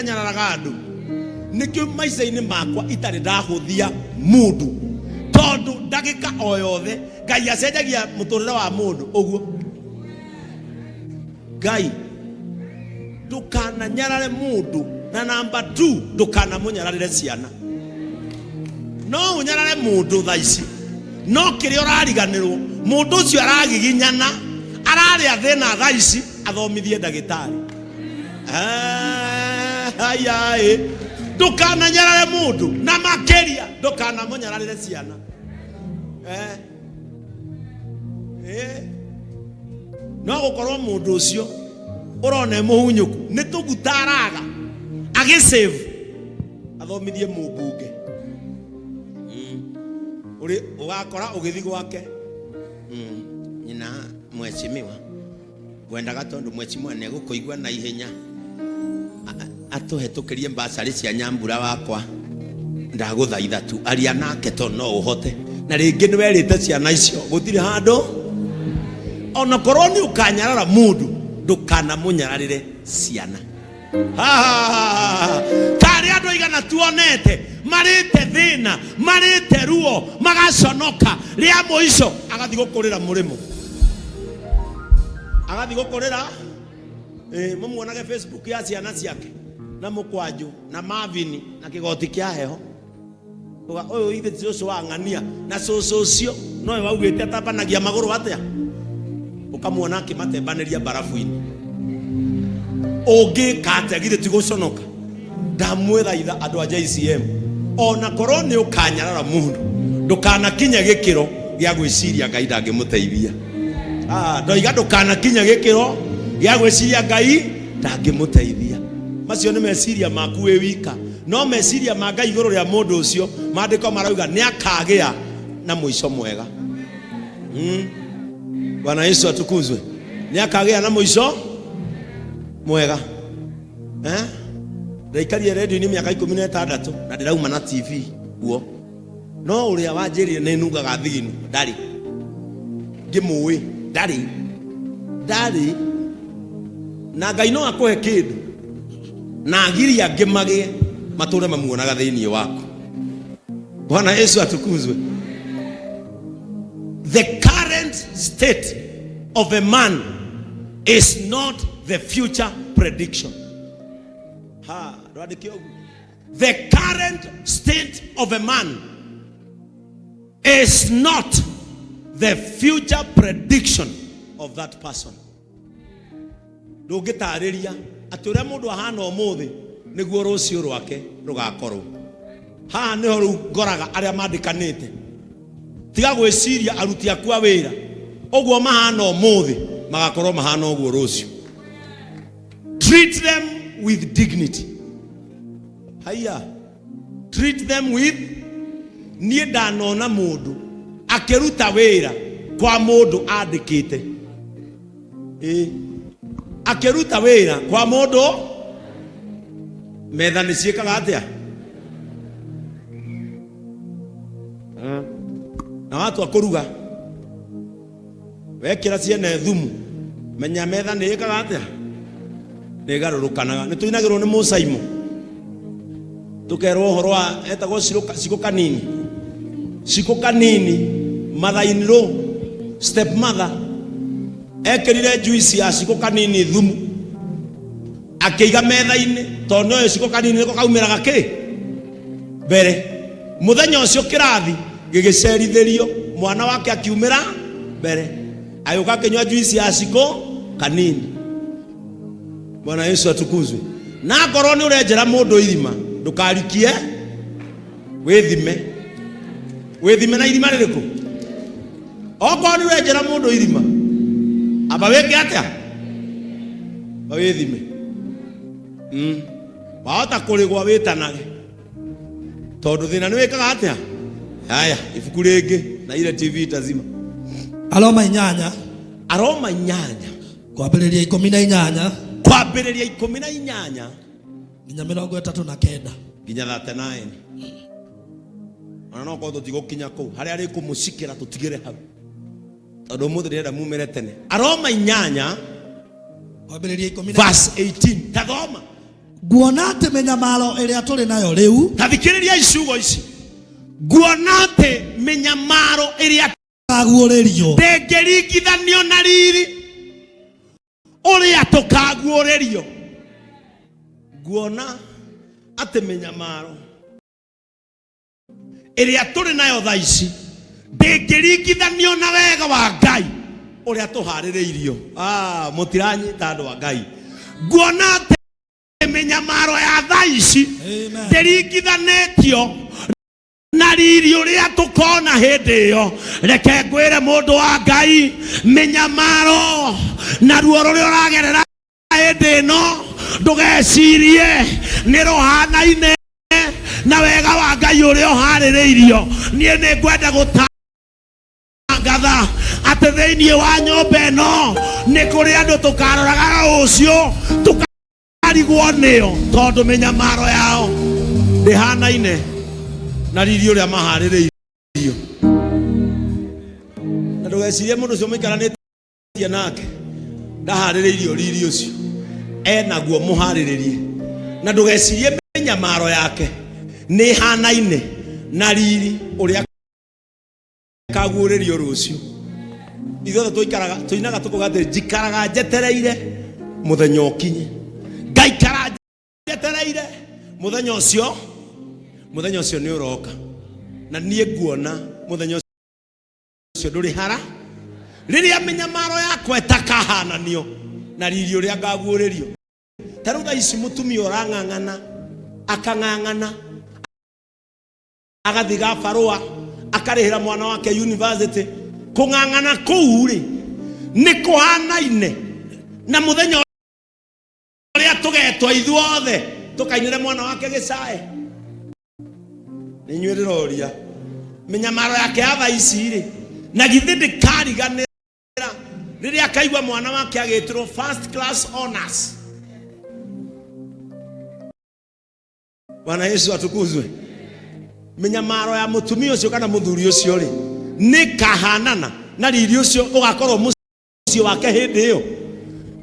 ndanyararaga andu nikio maica-ini makwa itari ndahuthia mundu tondu ndagika o yothe Ngai acenjagia muturire wa mundu uguo. Ngai ndukananyarare mundu, na namba 2 ndukanamunyararire ciana. No unyarare mundu thaici, no kiri urariganirwo mundu ucio aragiginyana arari athina thaici athomithie ndagitari. Ayai ndukananyarare mundu, na makeria ndukanamunyararire ciana. No gukorwo mundu ucio urona muhunyuku ni tugutaraga agisave athomithie mubunge uri ugakora ugithi gwake nyina mwecimiwa gwendaga tondu mwecimiwa ne gukuigwa na ihenya atuhetukirie mbacari cia Nyambura wakwa ndaguthaitha tu aria nake to no uhote na ringi ni werite ciana icio gutiri handu ona korwo ni ukanyarara mundu ndukana munyararire ciana. Kari andu igana tuonete marite thina marite ruo magaconoka ria muico agathi gukurira murimo agathi gukurira mumuonage Facebook ya ciana ciake na mukwanju na Marvin na kigoti kia heho uyu ithe tiucio wa ng'ania na cucu ucio no waugite atabanagia maguru atia ukamuona akimatembaniria barafu-ini ungi kate githe tiguconoka. Ndamwithaitha andu a JCM ona korwo ni ukanyarara mundu ndukanakinya gikiro gia gwiciria Ngai ndangimuteithia. Ndoiga ndukanakinya gikiro gia gwiciria Ngai ndangimuteithia. Macio ni meciria maku we wika, no meciria ma Ngai iguru ria mundu ucio maandiko marauga ni akagia na muico mwega. Bwana Yesu atukuzwe. Ni akagia na muico mwega. Ndaikarie radio ni miaka 16 na ndirauma na TV guo. No uria wanjirire ni nugaga thiginu ndari ngimuwi ndari na Ngai no akuhe kindu na agiria ngimagie mature mamuonaga thiini wako. Bwana Yesu atukuzwe. The current state of a man is not the future prediction. The current state of a man is not the future prediction of that person. Ndungitariria aturia mundu ahana umuthi niguo rucio rwake rugakorwo. Ha niho ru ngoraga aria mandikanite tiga gwiciria aruti akwa wira oguo mahana umuthi magakorwo mahana oguo rucio. Treat them with dignity. Treat them with nie ndanona mundu akiruta wira kwa mundu andikite. Akiruta wira kwa mundu metha ni ciikaga atia na watu akuruga wekira ciene thumu menya metha ni ikaga atia ni garurukanaga. Ni tuinagirwo ni Musaimo tukerwo horo wa etagwo ciko kanini mother-in-law step mother ekirire juice ya ciko kanini thumu akiiga metha-ini tondu yo ciko kanini niko kaumiraga ki mbere. Muthenya ucio kirathi gigicerithirio mwana wake akiumira mbere ayuka kinywa juice ya ciko kanini. Bwana Yesu atukuzwe. Na korwo ni urenjera mundu irima ndukarikie withime na irima ririku. Okorwo ni urenjera mundu irima aba weke atia withime wahota kurigwa witanage tondu thina ni wikaga atia. Haya ibuku ringi na ile TV tazima. Aroma 8 kwambiriria 18 nginya 39 nginya 39. Ona no ko tutigokinya ku haria ari kumushikira tutigire hau tondu muthi ndirenda mumire tene. Aroma 8 kwambiriria 18 verse 18 tathoma nguona ati menyamaro iria turi nayo riu tathikiriria iciugo ici nguona ati menyamaro iria kaguuririo ndĩngĩringithanio na riri uria tukaguũrĩrio. Nguona ati menyamaro iria turi nayo thaa ici ndĩngĩringithanio na wega wa Ngai uria tuharĩrĩirio. Mutiranyita andu wa Ngai. Nguona ati menyamaro ya thaa ici ndĩringithanĩtio na riri uria tukona hindi iyo. Reke ngwire mundu wa Ngai, menyamaro na ruo ruria uragerera hindi ino ndugecirie ni ruhanaine na wega wa Ngai uria uharĩrĩirio. Nie ni ngwenda gutangatha ati thiini wa nyumba ino ni kuri andu tukaroraga rucio tukarigwo nio tondu menyamaro yao ndihanaine na riri uria maharĩrĩirio. Na ndugecirie mundu ucio muikaranĩtie nake ndaharĩrĩirio riri ucio enaguo muharĩrĩrie. Na ndugecirie menyamaro yake ni hanaine na riri uria kaguũrĩrio rucio. Ithuothe tuinaga tukuga ati njikaraga njetereire muthenya ukinye. Ngaikara njetereire muthenya ucio ni uroka. Na nie nguona muthenya ucio nduri hara riria menyamaro yakwa itakahananio na riri uria ngaguũrĩrio. Taru thaa ici mutumia urang'ang'ana akang'ang'ana agathiga barua akarihira mwana wake university. Kung'ang'ana kuu ri ni kuhanaine na muthenya uria tugetwa ithuothe tukainire mwana wake gicae. Ni nywe ndiroria menyamaro yake ya thaa ici ri na githi ndikariganira riria akaigua mwana wake agitirwo first class honors. Bwana Yesu atukuzwe. Menyamaro ya mutumia ucio kana muthuri ucio ri ni kahanana na riri ucio ugakorwo mucio wake hindi iyo.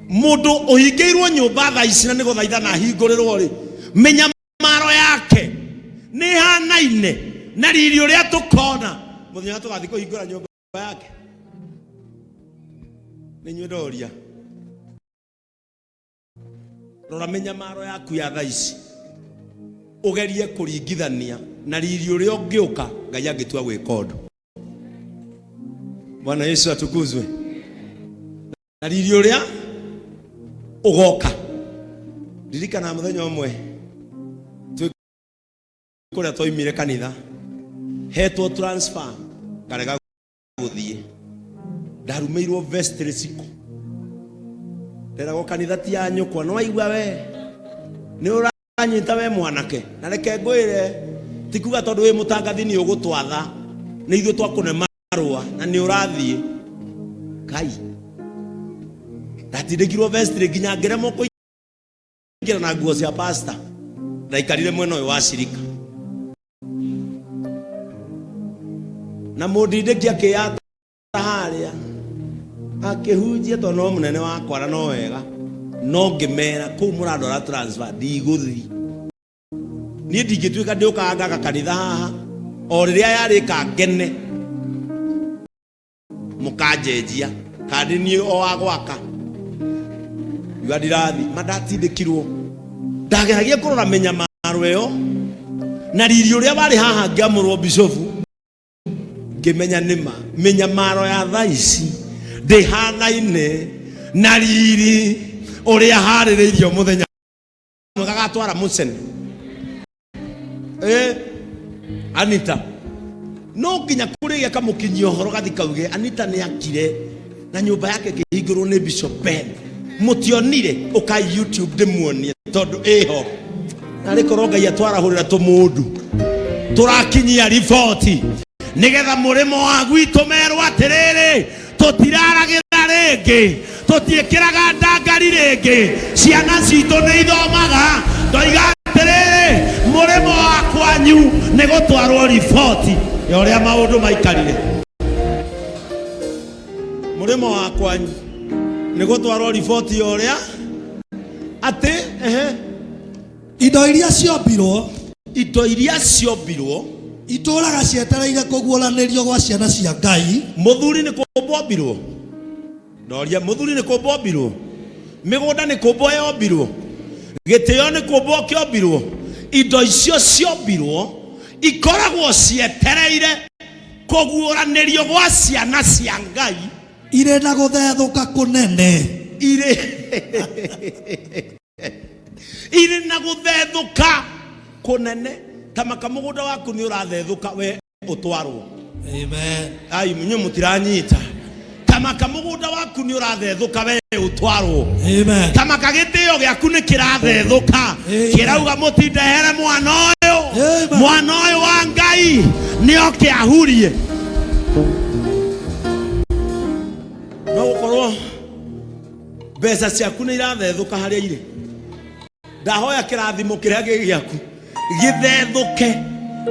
Mundu uhingiirwo nyumba thaa ici na ni guthaithana hingurirwo ri menyamaro yake ni hanaine na riri uria tukona muthenya tugathi kuhingura nyumba yake. Ni nywe ndoria rora menyamaro yaku ya thaa ici ugerie kuringithania na riri uria ungiuka Ngai angitua gwika undu. Bwana Yesu atukuzwe. Na riri uria ugoka ririkana muthenya umwe kuria twaimire kanitha hetwo transfer karega guthie ndarumeirwo vestry siko nderago kanitha ti anyukwa no aigua we ni uranyita we mwanake na reke ngwire tikuga tondu wi mutangathi ni ugutwatha ni ithu twakune marua na ni urathie Kai ndatindikirwo vestry nginya ngeremo kuingira na nguo cia pastor ndaikarire mwena uyu wa shirika na mundindiki akiyata haria akihunjia to no munene wakwa no wega no ngimera ku muradora transfer ndiguthi ni ndingituika ndiukanga kanitha haha o riria yarika ngene mukanjenjia kandi ni o agwaka yuadirathi madatindikirwo ndageragia kurora menyamaro iyo na riri uria bari haha ngiamurwo bishofu ngimenya nima menyamaro ya thaa ici ndihanaine na riri uria harĩrĩirio muthenya gagatwara mucene. Anita no nginya kurigia kamukinyio horo gathi kauge Anita ni akire na nyumba yake kihingurwo ni Bishop Ben mutionire ukai YouTube ndimuonie tondu eho na rikorwo Ngai atwarahurira tumundu turakinyia riboti nigetha murimo wa gwitu merwa atiriri tutiraragira ringi tutiikiraga ndangari ringi ciana citu ni ithomaga ndoiga atiriri murimo wa kwanyu ni gutwarwo riboti ya uria maundu maikarire. Murimo wa kwanyu ni gutwarwo riboti ya uria ati indo iria ciombirwo itũraga cietereire kũguũranĩrio gwa ciana cia Ngai. Mũthuri nĩ kũmbombirwo. Ndoria mũthuri nĩ kũmbombirwo. Mĩgũnda nĩ kũmbo yombirwo. Gĩtĩo nĩ kũmbo kĩombirwo. Indo icio ciombirwo ikoragwo cietereire kũguũranĩrio gwa ciana cia Ngai. Irĩ na gũthethũka kũnene. Irĩ na gũthethũka kũnene. Kama kamũgũnda waku nĩ ũrathethũka we ũtwarwo. Amen. Ai munyo mutiranyita. Kama kamũgũnda waku nĩ ũrathethũka we ũtwarwo. Amen. Kama kagĩtĩo gĩaku nĩ kĩrathethũka kĩrauga mũtindehere mwana ũyũ. Mwana ũyũ wa Ngai nĩo kĩahurie. No gũkorwo mbeca ciaku nĩ irathethũka harĩa irĩ. Ndahoya kĩrathimo kĩrĩa gĩgĩaku gĩthethũke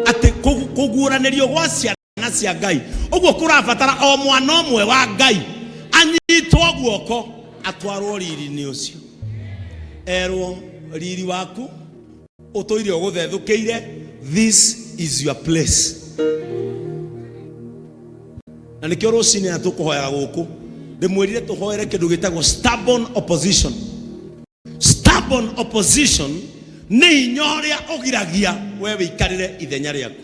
atĩ kũguũranĩrio gwa ciana cia Ngai. Ũguo kũrabatara o mwana ũmwe wa Ngai anyitwo guoko atwarwo riri-inĩ ũcio. Erwo riri waku ũtũire ũgũthethũkĩire. This is your place. Na nĩkĩo rũcinĩ na tũkũhoera gũkũ ndĩmwĩrire tũhoere kĩndũ gĩtagwo stubborn opposition. Stubborn opposition nĩ hinya ũrĩa ũgiragia we wĩikarĩre ithenya rĩaku.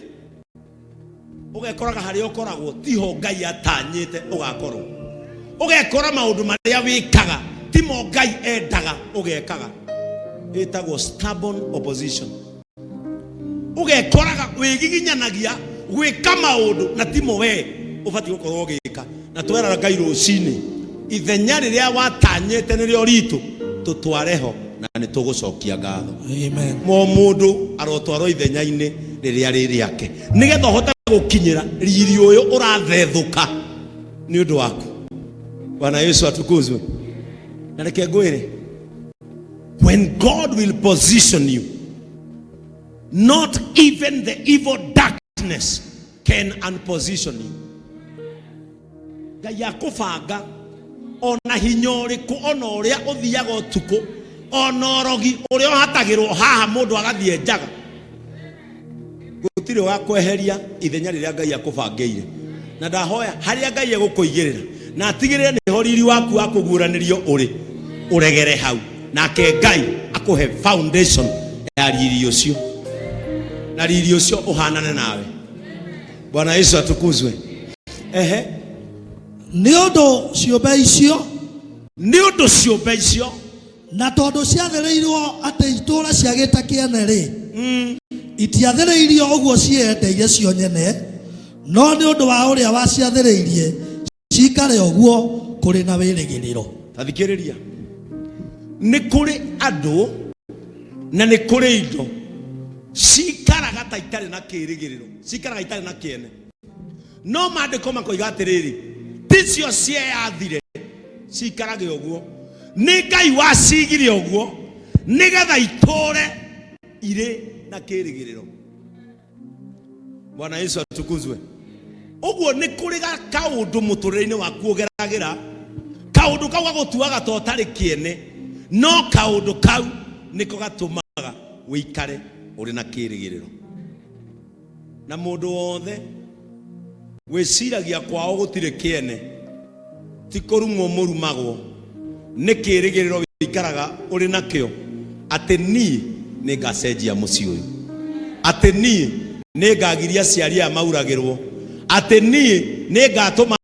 Ũgekoraga harĩa ũkoragwo tiho Ngai atanyĩte ũgakorwo. Ũgekora maũndũ marĩa wĩkaga timo Ngai endaga ũgekaga. Ĩtagwo stubborn opposition. Ũgekoraga wĩgiginyanagia gwĩka maũndũ na timo we ũbatiĩ gũkorwo ũgĩka. Na twera Ngai rũcinĩ ithenya rĩrĩa watanyĩte nĩrĩo ritũ tũtwareho na nĩ tũgũcokia ngatho. Amen. Mo mũndũ arotwarwo ithenya-inĩ rĩrĩa rĩrĩake nĩgetha ũhote gũkinyĩra riri ũyũ ũrathethũka nĩ ũndũ waku. Bwana Yesu atukuzwe. Na reke ngwĩre, when God will position you, not even the evil darkness can unposition you. Ngai akũbanga ona hinya ũrĩkũ ona ũrĩa ũthiaga ũtukũ ona ũrogi ũrĩa ũhatagĩrwo haha mũndũ agathiĩ njaga gũtirĩ wa kweheria ithenya rĩrĩa Ngai akũbangĩire. Na ndahoya harĩa Ngai egũkũigĩrĩra na atigĩrĩre nĩho riri waku wa kũguũranĩrio ũrĩ ũregere hau nake Ngai akũhe foundation ya riri ũcio na riri ũcio ũhanane nawe. Bwana Yesu atukuzwe. Nĩ ũndũ ciũmbe icio na tondũ ciathĩrĩirwo atĩ itũũra ciagĩte kĩene rĩ, itiathĩrĩirio ũguo ciendeire cio nyene, no nĩ ũndũ wa ũrĩa waciathĩrĩirie cikare ũguo kũrĩ na wĩrĩgĩrĩro. Tathikĩrĩria, nĩ kũrĩ andũ na nĩ kũrĩ indo cikaraga ta itarĩ na kĩrĩgĩrĩro, cikaraga itarĩ na kĩene. No maandĩko makoiga atĩrĩrĩ, ticio cieyathire cikarage ũguo. Nĩ Ngai wacigire ũguo nĩgetha itũre irĩ na kĩrĩgĩrĩro. Bwana Yesu atukuzwe. Ũguo nĩ kũrĩ kaũndũ mũtũrĩre-inĩ waku ũgeragĩra, kaũndũ kau gagũtuaga ta ũtarĩ kĩene, no kaũndũ kau nĩko gatũmaga wĩikare ũrĩ na kĩrĩgĩrĩro. Na mũndũ wothe wĩciragia kwao gũtirĩ kĩene ti kũrumwo mũrumagwo nĩ kĩrĩgĩrĩro wĩikaraga ũrĩ nakĩo atĩ niĩ nĩ ngacenjia mũciĩ ũyũ, atĩ niĩ nĩ ngagiria ciari aya mauragĩrwo, atĩ niĩ nĩ ngatũma